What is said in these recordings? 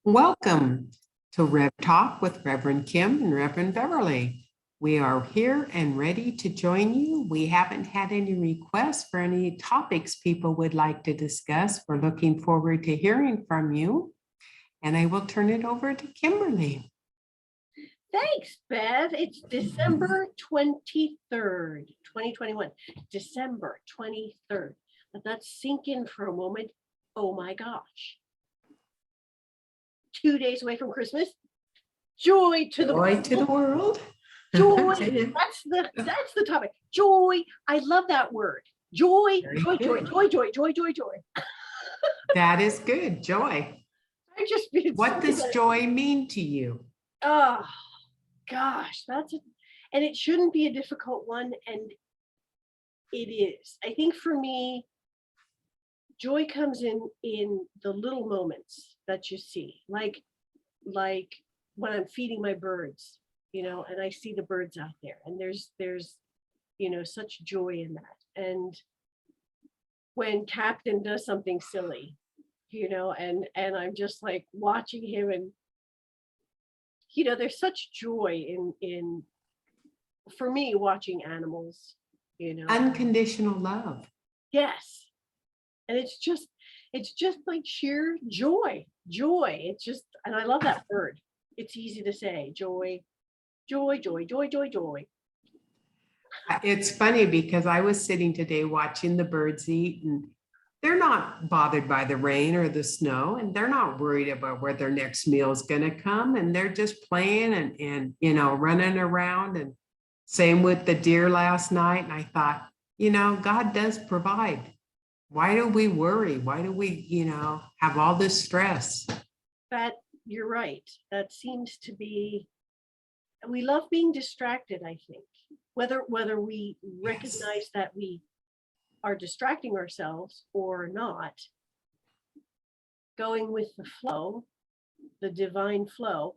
Welcome to Rev Talk with Reverend Kim and Reverend Beverly. We are here and ready to join you. We haven't had any requests for any topics people would like to discuss. We're looking forward to hearing from you. And I will turn it over to Kimberly. Thanks, Bev. It's December 23rd, 2021. December 23rd. Let that sink in for a moment. Oh my gosh. 2 days away from Christmas. Joy to the Joy to the world. Joy. That's the topic. Joy. I love that word. Joy, joy, joy, joy, joy, joy, joy, joy. That is good. Joy. What does joy mean to you? Oh gosh, and it shouldn't be a difficult one, and it is. I think for me, joy comes in the little moments that you see, like when I'm feeding my birds, and I see the birds out there, and there's such joy in that. And when Captain does something silly, and I'm just like watching him, and there's such joy in for me watching animals, Unconditional love. Yes. And it's just like sheer joy. And I love that word. It's easy to say. Joy, joy, joy, joy, joy, joy. It's funny because I was sitting today watching the birds eat, and they're not bothered by the rain or the snow, and they're not worried about where their next meal is going to come, and they're just playing and running around. And same with the deer last night. And I thought, God does provide. Why do we worry? Why do we, have all this stress? But you're right. That seems to be, we love being distracted, I think. Whether we recognize that we are distracting ourselves or not, going with the flow, the divine flow,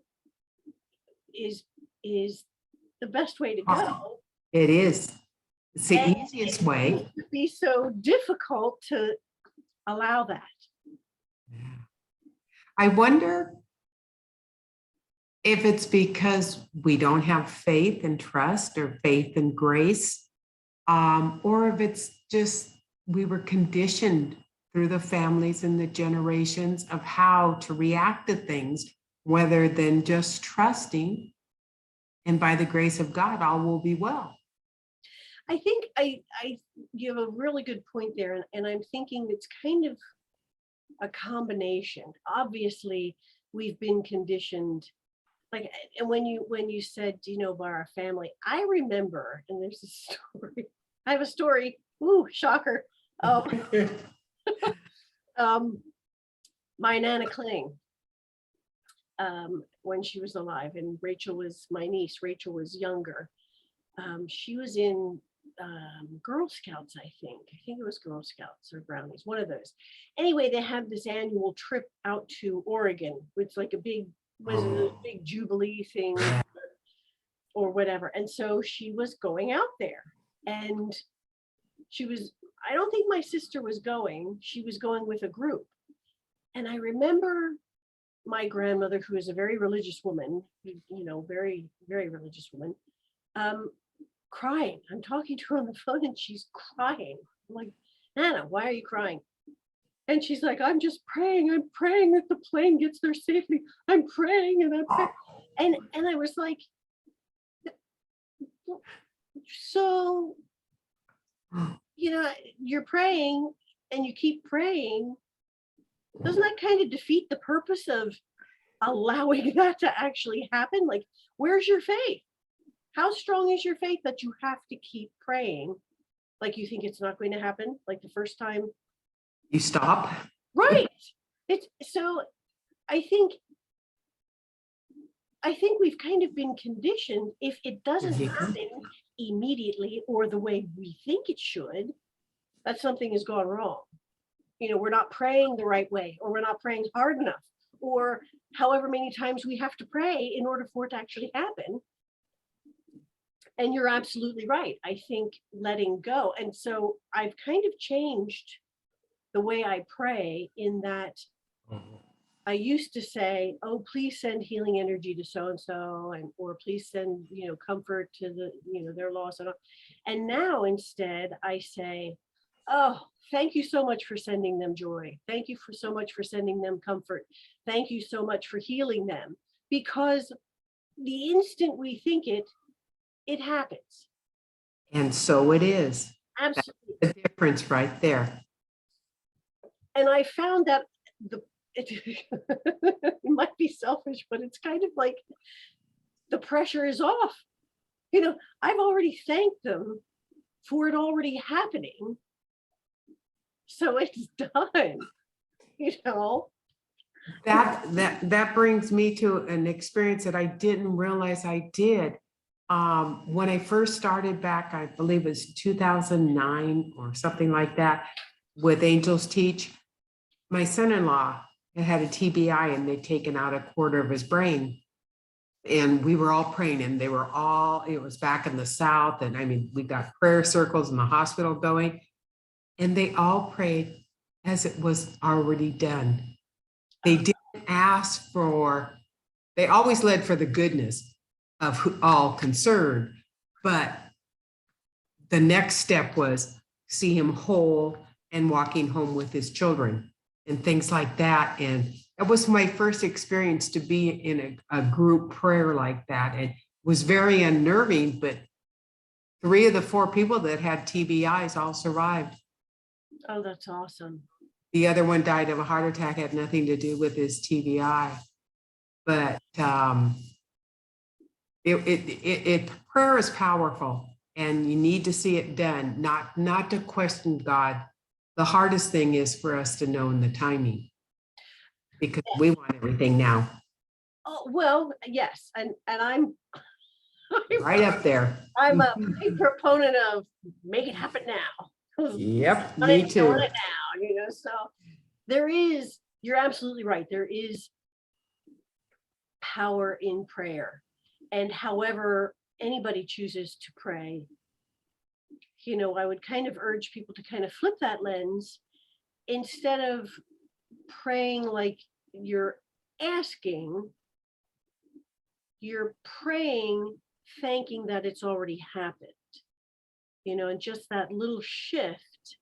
is the best way to go. It is. It's the easiest way. It would be so difficult to allow that. Yeah. I wonder if it's because we don't have faith and trust or faith and grace, or if it's just we were conditioned through the families and the generations of how to react to things, rather than just trusting, and by the grace of God, all will be well. I think you have a really good point there, and I'm thinking it's kind of a combination. Obviously, we've been conditioned, and when you said, by our family, I remember, and there's a story. I have a story. Ooh, shocker. My Nana Kling, when she was alive, and Rachel was my niece. Rachel was younger. She was in Girl Scouts, I think it was Girl Scouts or Brownies, one of those. Anyway, they have this annual trip out to Oregon. It's like a big jubilee thing or whatever. And so she was going out there, and I don't think my sister was going. She was going with a group. And I remember my grandmother, who is a very religious woman, very, very religious woman, crying. I'm talking to her on the phone, and she's crying. I'm like, Nana, why are you crying? And she's like, I'm just praying. I'm praying that the plane gets there safely. I'm praying and I'm praying. And I was like, so, you're praying and you keep praying. Doesn't that kind of defeat the purpose of allowing that to actually happen? Like, where's your faith? How strong is your faith that you have to keep praying? Like, you think it's not going to happen? Like the first time you stop. Right. So I think we've kind of been conditioned. If it doesn't happen immediately or the way we think it should, that something has gone wrong. We're not praying the right way, or we're not praying hard enough, or however many times we have to pray in order for it to actually happen. And you're absolutely right. I think letting go. And so I've kind of changed the way I pray, in that I used to say, oh, please send healing energy to so and so, and or please send, comfort to the, their loss and all. And now instead I say, oh, thank you so much for sending them joy. Thank you for so much for sending them comfort. Thank you so much for healing them. Because the instant we think it, it happens. And so it is. That's Absolutely. the difference right there. And I found that it might be selfish, but it's kind of like the pressure is off. I've already thanked them for it already happening. So it's done, you know. That brings me to an experience that I didn't realize I did. When I first started back, I believe it was 2009 or something like that, with Angels Teach, my son-in-law had a TBI and they'd taken out a quarter of his brain. And we were all praying, and it was back in the South. And I mean, we got prayer circles in the hospital going, and they all prayed as it was already done. They didn't ask for, they always led for the goodness of all concerned, but the next step was see him whole and walking home with his children and things like that. And that was my first experience to be in a group prayer like that. It was very unnerving, but 3 of the 4 people that had TBIs all survived. Oh, that's awesome. The other one died of a heart attack, had nothing to do with his TBI. But prayer is powerful, and you need to see it done, not to question God. The hardest thing is for us to know in the timing, because we want everything now. Oh, well, yes. And I'm Right up there. I'm a big proponent of make it happen now. Yep, Me me too. It now, so you're absolutely right. There is power in prayer. And however anybody chooses to pray, I would kind of urge people to kind of flip that lens. Instead of praying like you're asking, you're praying, thanking that it's already happened, and just that little shift,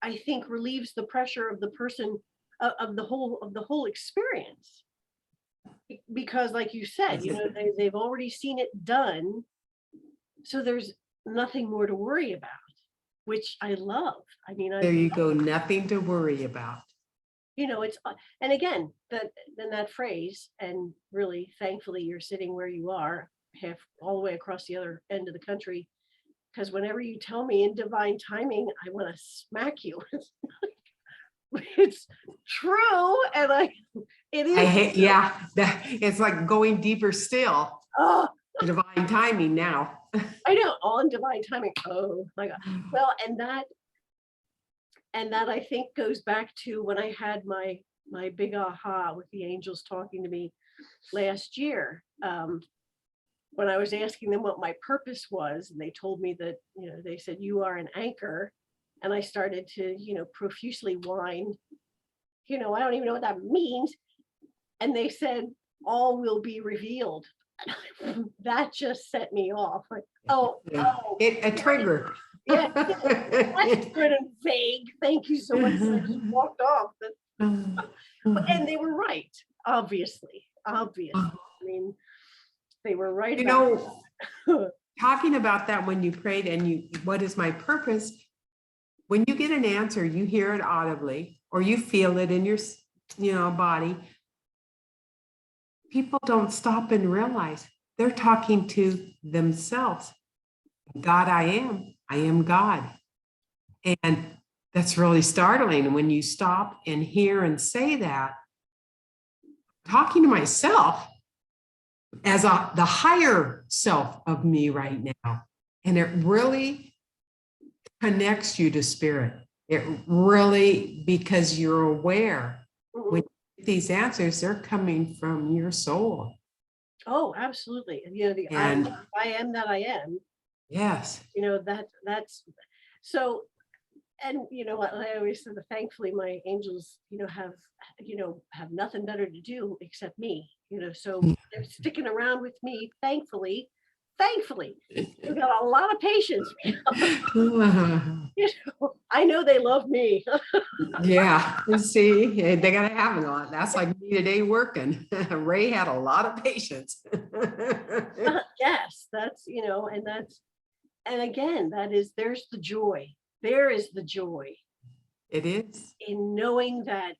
I think, relieves the pressure of the person, of the whole experience. Because like you said, they've already seen it done. So there's nothing more to worry about, which I love. I mean, there you go, nothing to worry about. It's, and again, that phrase, and really, thankfully, you're sitting where you are, half all the way across the other end of the country, because whenever you tell me in divine timing, I want to smack you. It's true, and it is. It's like going deeper still. Oh, Divine timing now. I know, all in divine timing. Oh my God. Well, and that I think goes back to when I had my big aha with the angels talking to me last year, when I was asking them what my purpose was, and they told me that, they said, you are an anchor. And I started to, profusely whine, I don't even know what that means. And they said, all will be revealed. That just set me off. Like, A trigger. Yeah, that's good and vague. Thank you so much. I just walked off. And they were right, obviously. I mean, they were right. Talking about that, when you prayed and what is my purpose? When you get an answer, you hear it audibly or you feel it in your, body. People don't stop and realize they're talking to themselves. God, I am God. And that's really startling when you stop and hear and say that. Talking to myself as the higher self of me right now. And it really connects you to spirit. It really, because you're aware when you get these answers, they're coming from your soul. Oh, absolutely. I am that I am. Yes. That's so and I always said that thankfully my angels, have nothing better to do except me, so they're sticking around with me, thankfully. Thankfully, we've got a lot of patience. I know they love me. Yeah, see, they gotta have a lot. That's like me today working. Ray had a lot of patience. Yes, and again, there's the joy. There is the joy It is. in knowing that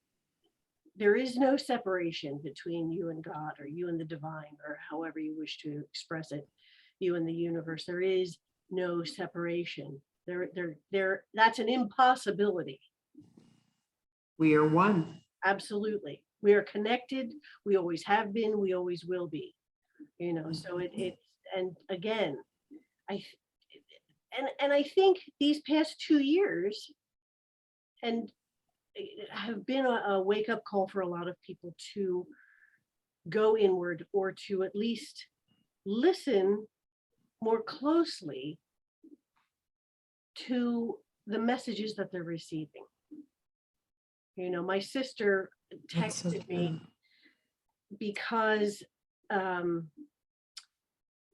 there is no separation between you and God, or you and the divine, or however you wish to express it, you and the universe. There is no separation. That's an impossibility. We are one. Absolutely. We are connected. We always have been. We always will be. So and again, I and I think these past 2 years and have been a wake up call for a lot of people to go inward, or to at least listen more closely to the messages that they're receiving. My sister That's so texted true. me because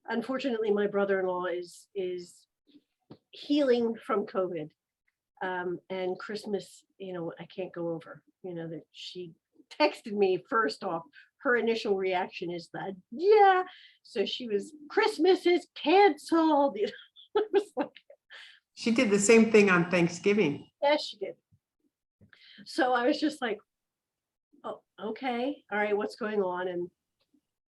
unfortunately my brother-in-law is healing from COVID. And Christmas, I can't go over, that she texted me. First off, her initial reaction is that, yeah. So Christmas is canceled. I was like, She did the same thing on Thanksgiving. yes, she did. So I was just like, oh, okay, all right, what's going on? And,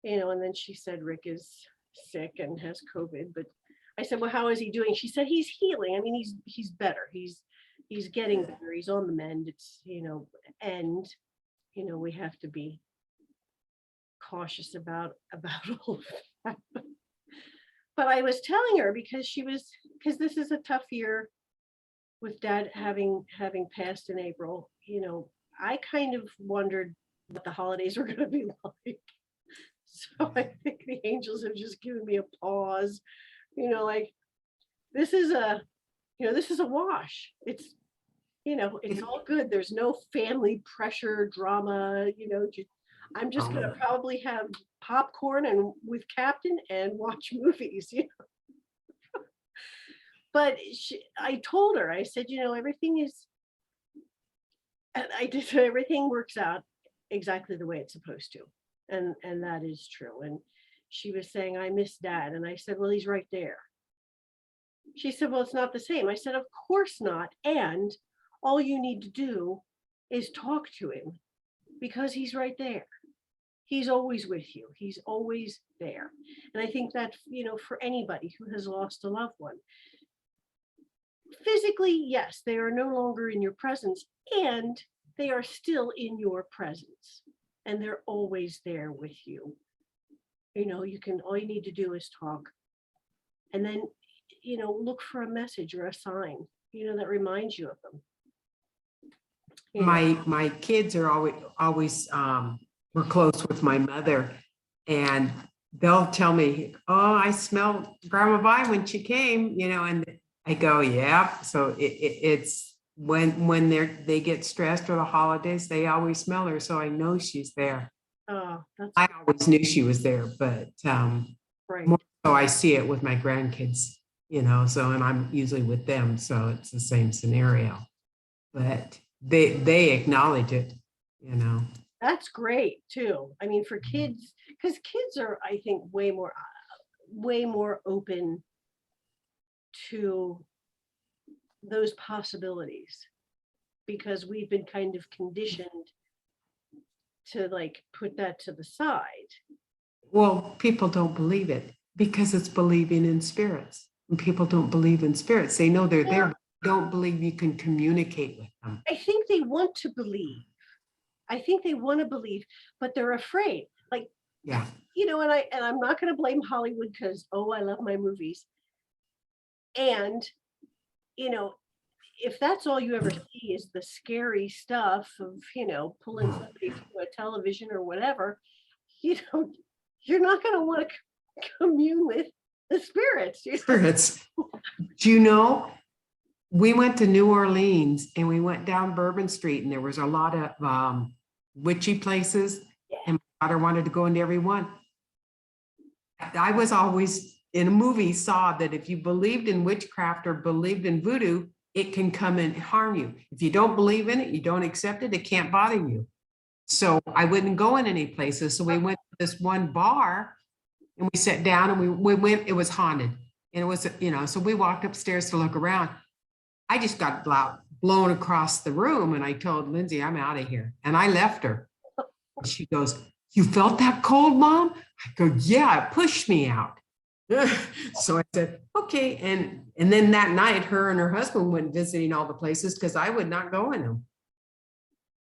and then she said, Rick is sick and has COVID. But I said, well, how is he doing? She said, he's healing. I mean, he's better. He's getting better. He's on the mend. It's, and, we have to be cautious about all of that. But I was telling her because this is a tough year with Dad having passed in April. I kind of wondered what the holidays were going to be like. So I think the angels have just given me a pause. Like this is a wash. It's all good. There's no family pressure, drama. I'm just going to probably have popcorn and with Captain and watch movies. But I told her, I said, everything is, and I did, everything works out exactly the way it's supposed to. And that is true. And she was saying, I miss Dad. And I said, well, he's right there. She said, well, it's not the same. I said, of course not. And all you need to do is talk to him, because he's right there. He's always with you. He's always there. And I think that, for anybody who has lost a loved one, physically, yes, they are no longer in your presence, and they are still in your presence, and they're always there with you. All you need to do is talk, and then, look for a message or a sign, that reminds you of them. My kids are always were close with my mother, and they'll tell me, oh, I smelled Grandma Vi when she came, and I go, yeah. So it's when they get stressed or the holidays, they always smell her. So I know she's there. Oh, I always knew she was there, but right. more so I see it with my grandkids, so, and I'm usually with them. So it's the same scenario, but they acknowledge it, That's great too. I mean, for kids, because kids are, I think, way more open to those possibilities, because we've been kind of conditioned to put that to the side. Well, people don't believe it because it's believing in spirits. And people don't believe in spirits. They know they're there, but don't believe you can communicate with them. I think they want to believe. But they're afraid. Yeah. And I'm not going to blame Hollywood, because, I love my movies. And, if that's all you ever see is the scary stuff of, pulling somebody through a television or whatever, you're not going to want to commune with the spirits. Spirits. Do you know we went to New Orleans and we went down Bourbon Street and there was a lot of witchy places. Yeah. And my daughter wanted to go into every one. I was always in a movie saw that if you believed in witchcraft or believed in voodoo, it can come and harm you. If you don't believe in it, you don't accept it, it can't bother you. So I wouldn't go in any places. So we went to this one bar and we sat down and we went, it was haunted. And it was, so we walked upstairs to look around. I just got blown across the room and I told Lindsay, I'm out of here. And I left her. And she goes, you felt that cold, Mom? I go, yeah, it pushed me out. So I said, okay. And then that night, her and her husband went visiting all the places because I would not go in them.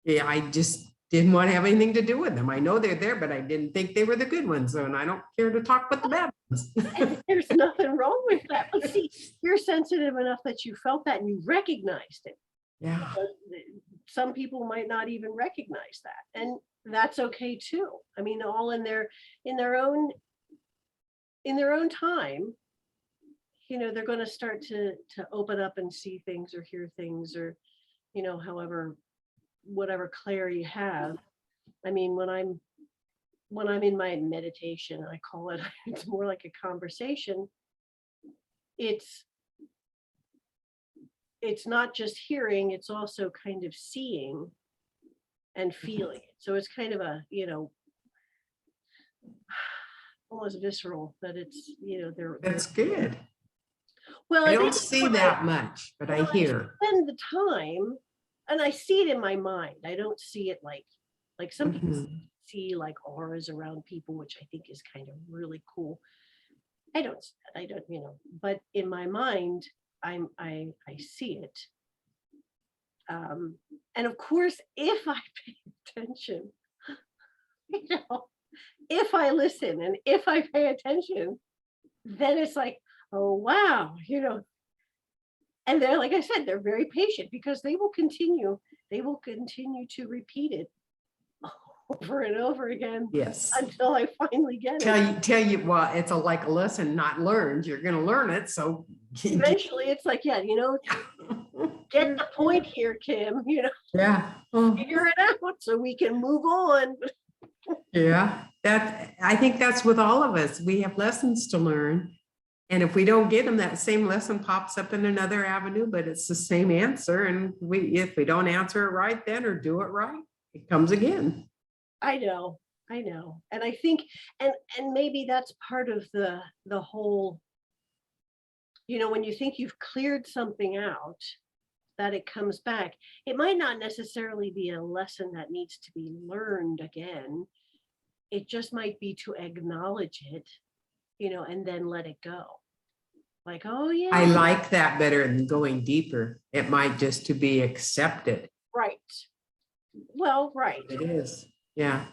Yeah, I just didn't want to have anything to do with them. I know they're there, but I didn't think they were the good ones. And I don't care to talk about the bad ones. There's nothing wrong with that. But see, you're sensitive enough that you felt that and you recognized it. Yeah. Some people might not even recognize that. And that's okay too. I mean, all in their own time, they're going to start to open up and see things or hear things or, whatever clarity you have. I mean, when I'm in my meditation, I call it, it's more like a conversation. It's not just hearing, it's also kind of seeing and feeling it. So it's kind of a, almost visceral that it's, That's good. Well, I don't see that much, but I hear. I spend the time and I see it in my mind. I don't see it like some people see like auras around people, which I think is kind of really cool. I don't, but in my mind, I see it. And of course, if I pay attention, if I listen and if I pay attention, then it's like, oh, wow, and they're, like I said, they're very patient because they will continue to repeat it over and over again. Yes. Until I finally get it. Tell you, well, it's like a lesson not learned. You're going to learn it. So eventually it's like, yeah, get the point here, Kim, yeah. Figure it out so we can move on. Yeah, I think that's with all of us. We have lessons to learn. And if we don't get them, that same lesson pops up in another avenue, but it's the same answer. And if we don't answer it right then or do it right, it comes again. I know. And I think, and maybe that's part of the whole, when you think you've cleared something out, that it comes back. It might not necessarily be a lesson that needs to be learned again. It just might be to acknowledge it, and then let it go. Like, oh yeah. I like that better than going deeper. It might just to be accepted. Right. Well, right. It is. Yeah.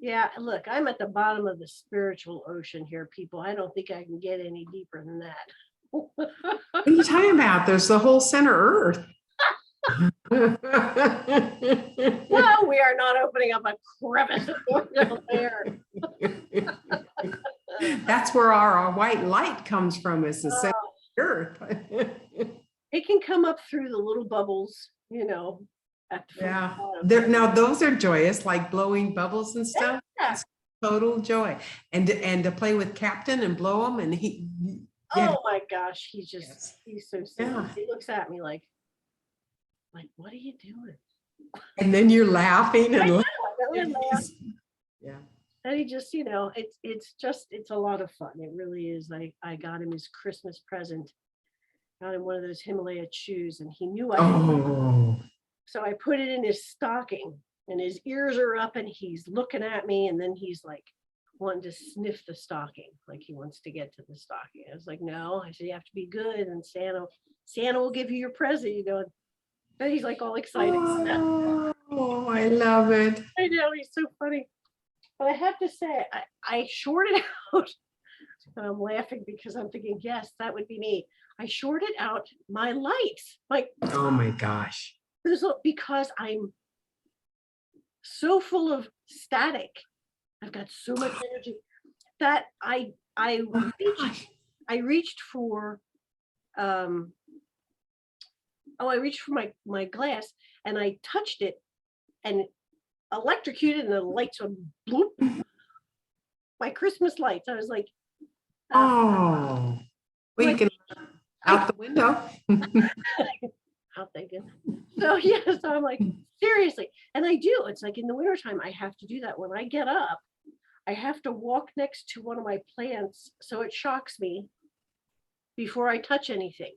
Yeah, look, I'm at the bottom of the spiritual ocean here, people. I don't think I can get any deeper than that. What are you talking about? There's the whole center Earth. No, we are not opening up a crevice down there. That's where our white light comes from, is the center Earth. It can come up through the little bubbles, at the yeah. Now those are joyous, like blowing bubbles and stuff. Yeah. Total joy. And to play with Captain and blow them, and he. Yeah. Oh my gosh, he's so silly. Yeah. He looks at me like, what are you doing? And then you're laughing and yeah. And he just, it's a lot of fun. It really is. I got him his Christmas present. Got him one of those Himalaya shoes, and he knew So I put it in his stocking, and his ears are up, and he's looking at me, and then he's like wanting to sniff the stocking, like he wants to get to the stocking. I was like, no. I said, you have to be good, and Santa will give you your present. And he's like all excited. Oh, I love it. I know, he's so funny. But I have to say, I shorted out, and I'm laughing because I'm thinking, yes, that would be me. I shorted out my lights. Oh my gosh. Because I'm so full of static. I've got so much energy that I reached for Oh, I reached for my glass and I touched it and electrocuted and the lights went bloop. My Christmas lights. I was like, Oh, well, you like can out the window. out thinking. So yeah, so I'm like, seriously. And I do. It's like in the wintertime, I have to do that. When I get up, I have to walk next to one of my plants so it shocks me before I touch anything.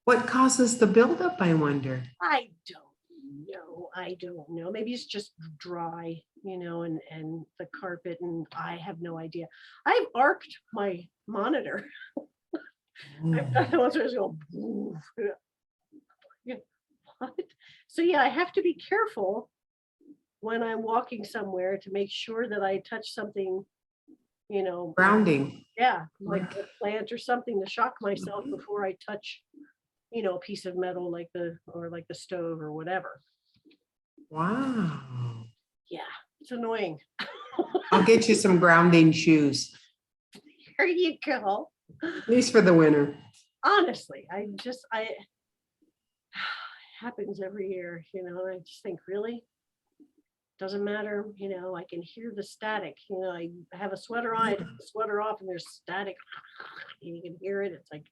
What causes the buildup, I wonder? I don't know. I don't know. Maybe it's just dry, and the carpet, and I have no idea. I've arced my monitor. I've done the ones where it's going, "Boof." Yeah, what? So yeah, I have to be careful when I'm walking somewhere to make sure that I touch something, Grounding. yeah, like a plant or something to shock myself before I touch, a piece of metal like the stove or whatever. Wow. Yeah, it's annoying. I'll get you some grounding shoes, There you go. at least for the winter. Honestly, it happens every year, I just think, really? Doesn't matter, I can hear the static. I have a sweater on, I take the sweater off, and there's static. And you can hear it. It's like,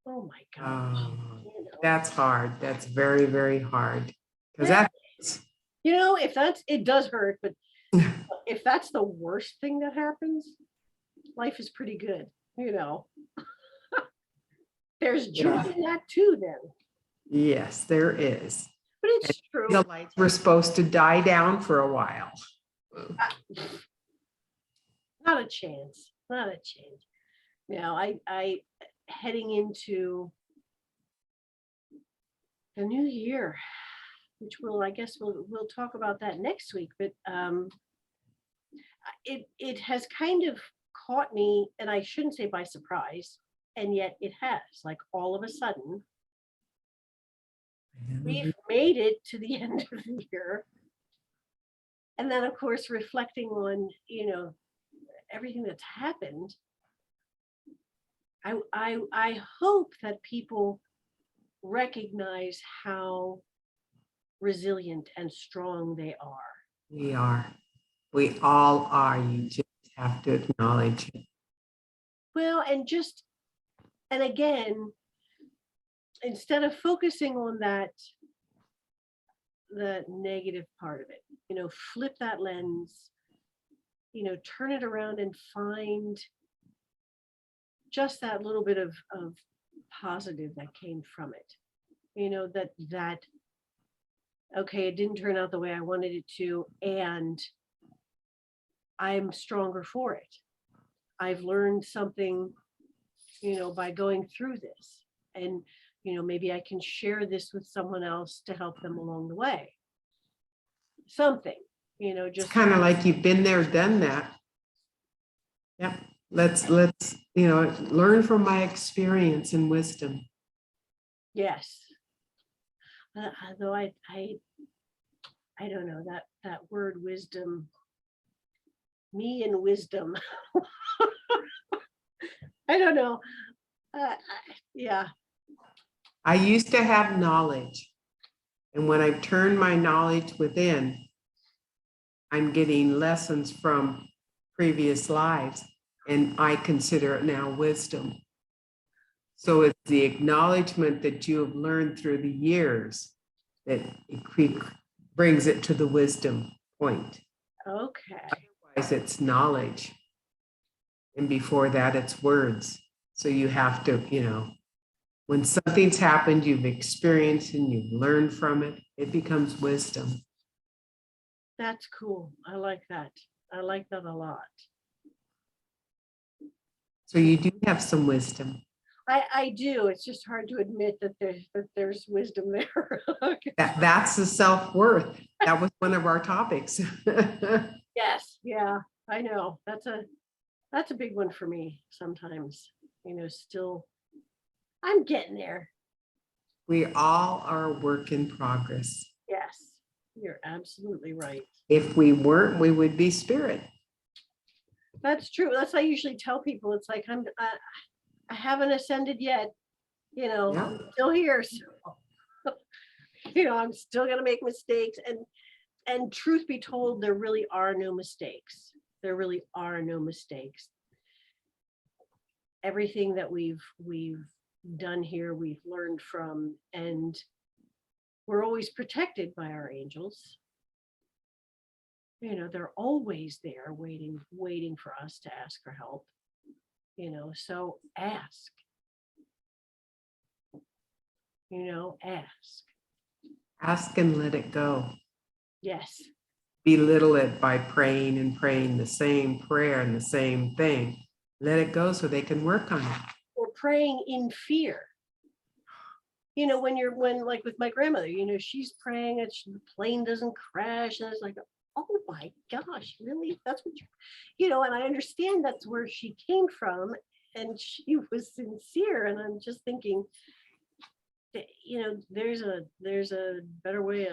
oh my gosh. That's hard. That's very, very hard. Because Well, that's if it does hurt, but if that's the worst thing that happens, life is pretty good, There's joy in that too, then. yes, there is. But it's true. The lights were supposed to die down for a while. Not a chance. Not a chance. I heading into the new year, which I guess we'll talk about that next week. But it has kind of caught me, and I shouldn't say by surprise, and yet it has. Like all of a sudden, we've made it to the end of the year, and then of course reflecting on everything that's happened. I hope that people recognize how resilient and strong they are. We are. We all are. You just have to acknowledge it. Well, and again, instead of focusing on the negative part of it, flip that lens, turn it around and find just that little bit of positive that came from it. That okay, it didn't turn out the way I wanted it to, and I'm stronger for it. I've learned something, by going through this, and maybe I can share this with someone else to help them along the way. Something, just It's kind of like you've been there, done that. Yep. Let's learn from my experience and wisdom. yes. Though I don't know that word wisdom. Me and wisdom. I don't know. Yeah. I used to have knowledge, and when I've turned my knowledge within, I'm getting lessons from previous lives, and I consider it now wisdom. So it's the acknowledgement that you have learned through the years that it brings it to the wisdom point. Okay. Otherwise, it's knowledge. And before that, it's words. So you have to, when something's happened, you've experienced and you've learned from it, it becomes wisdom. That's cool. I like that. I like that a lot. So you do have some wisdom. I do. It's just hard to admit that there's wisdom there. Okay. That's the self-worth. That was one of our topics. Yes. Yeah, I know. That's a big one for me sometimes. Still, I'm getting there. We all are a work in progress. Yes, you're absolutely right. If we weren't, we would be spirit. That's true. That's what I usually tell people. It's like I haven't ascended yet, Yeah. I'm still here. So, I'm still going to make mistakes. And truth be told, there really are no mistakes. There really are no mistakes. Everything that we've done here, we've learned from, and we're always protected by our angels. They're always there waiting for us to ask for help. So ask. Ask. Ask and let it go. Yes. Belittle it by praying and praying the same prayer and the same thing. Let it go so they can work on it. Or praying in fear. When like with my grandmother, she's praying that the plane doesn't crash. And it's like, oh my gosh, really? That's what and I understand that's where she came from. And she was sincere. And I'm just thinking, there's a better way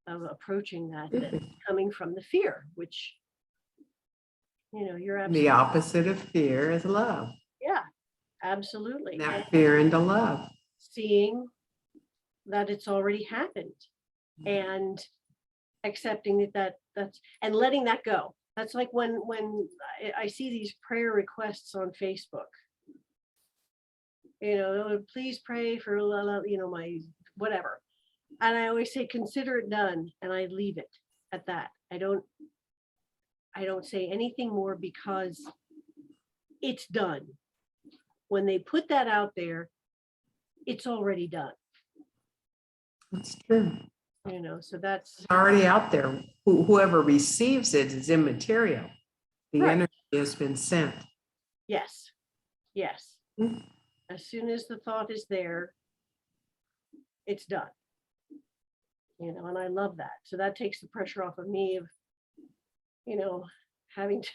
of approaching that than coming from the fear, which, you're absolutely. The opposite of fear is love. Yeah, absolutely. That fear into love. Seeing that it's already happened and accepting that's and letting that go. That's like when I see these prayer requests on Facebook. Please pray for my whatever. And I always say, consider it done. And I leave it at that. I don't say anything more because it's done. When they put that out there, it's already done. That's true. So that's It's already out there. Whoever receives it is immaterial. The right. energy has been sent. Yes. As soon as the thought is there, it's done. And I love that. So that takes the pressure off of me of, having to.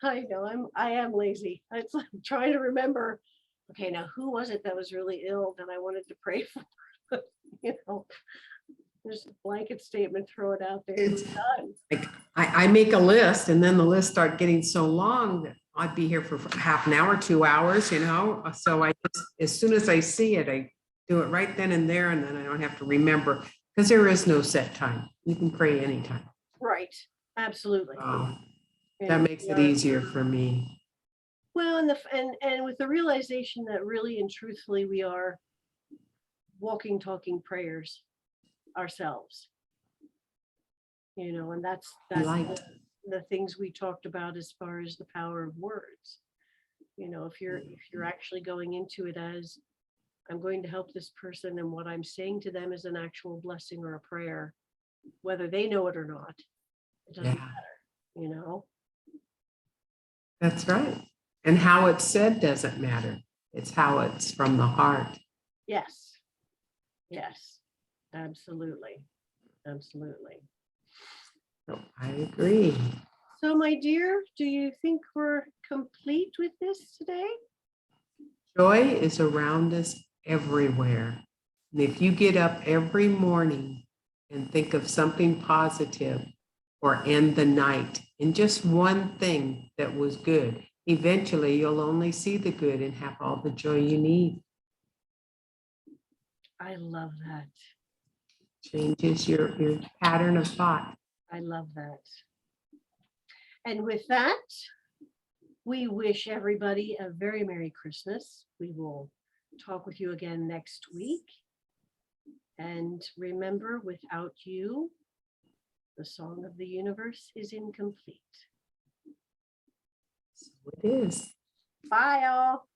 I know I am lazy. It's like trying to remember. Okay, now who was it that was really ill that I wanted to pray for? Just a blanket statement, throw it out there. It's done. like I make a list, and then the list start getting so long that I'd be here for half an hour, 2 hours, So I just, as soon as I see it, I do it right then and there, and then I don't have to remember, because there is no set time. You can pray anytime. Right. Absolutely. That makes it easier for me. Well, and with the realization that really and truthfully we are walking, talking prayers ourselves. And that's the things we talked about as far as the power of words. If you're actually going into it as, I'm going to help this person, and what I'm saying to them is an actual blessing or a prayer, whether they know it or not, it doesn't matter. That's right. And how it's said doesn't matter. It's how it's from the heart. Yes. Absolutely. So I agree. So, my dear, do you think we're complete with this today? Joy is around us everywhere. And if you get up every morning and think of something positive, or end the night in just one thing that was good, eventually you'll only see the good and have all the joy you need. I love that. Changes your pattern of thought. I love that. And with that, we wish everybody a very Merry Christmas. We will talk with you again next week. And remember, without you, the song of the universe is incomplete. So it is. Bye, all.